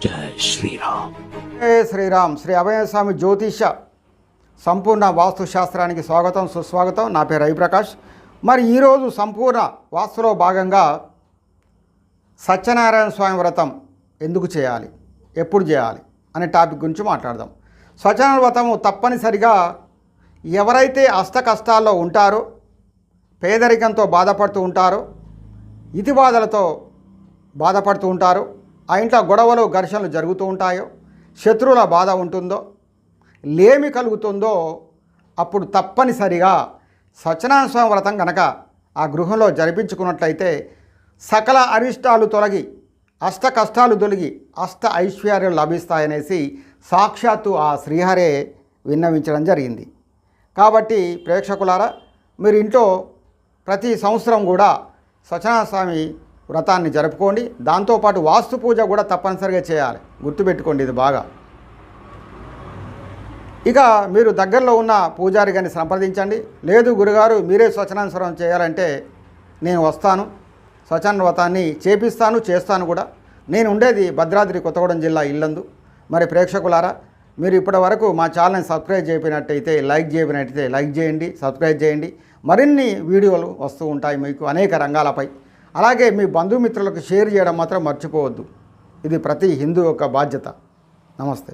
జై శ్రీరామ్. జై శ్రీరామ్. శ్రీ అభయస్వామి జ్యోతిష సంపూర్ణ వాస్తు శాస్త్రానికి స్వాగతం, సుస్వాగతం. నా పేరు రవిప్రకాష్. మరి ఈరోజు సంపూర్ణ వాస్తులో భాగంగా సత్యనారాయణ స్వామి వ్రతం ఎందుకు చేయాలి, ఎప్పుడు చేయాలి అనే టాపిక్ గురించి మాట్లాడదాం. సత్యనారాయణ వ్రతము తప్పనిసరిగా ఎవరైతే అష్ట కష్టాల్లో ఉంటారో, పేదరికంతో బాధపడుతూ ఉంటారో, ఇతి బాధలతో బాధపడుతూ ఉంటారో, ఆ ఇంట్లో గొడవలు ఘర్షణలు జరుగుతూ ఉంటాయో, శత్రువుల బాధ ఉంటుందో, లేమి కలుగుతుందో, అప్పుడు తప్పనిసరిగా సత్యనారాయణ స్వామి వ్రతం కనుక ఆ గృహంలో జరిపించుకున్నట్లయితే సకల అరిష్టాలు తొలగి, అష్ట కష్టాలు తొలగి, అష్ట ఐశ్వర్యాలు లభిస్తాయనేసి సాక్షాత్తు ఆ శ్రీహరే విన్నవించడం జరిగింది. కాబట్టి ప్రేక్షకులారా, మీరు ఇంట్లో ప్రతి సంవత్సరం కూడా సత్యనారాయణ స్వామి వ్రతాన్ని జరుపుకోండి. దాంతోపాటు వాస్తు పూజ కూడా తప్పనిసరిగా చేయాలి, గుర్తుపెట్టుకోండి ఇది బాగా. ఇక మీరు దగ్గరలో ఉన్న పూజారి గారిని సంప్రదించండి. లేదు గురుగారు మీరే సత్యనారాయణ స్వామి చేయాలంటే నేను వస్తాను, సత్యనారాయణ వ్రతాన్ని చేపిస్తాను, చేస్తాను కూడా. నేను ఉండేది భద్రాద్రి కొత్తగూడెం జిల్లా ఇల్లందు. మరి ప్రేక్షకులారా, మీరు ఇప్పటి వరకు మా ఛానల్ని సబ్స్క్రైబ్ చేయనట్టయితే లైక్ చేయండి, సబ్స్క్రైబ్ చేయండి. మరిన్ని వీడియోలు వస్తూ ఉంటాయి మీకు అనేక రంగాలపై. అలాగే మీ బంధుమిత్రులకు షేర్ చేయడం మాత్రం మర్చిపోవద్దు. ఇది ప్రతి హిందూ యొక్క బాధ్యత. నమస్తే.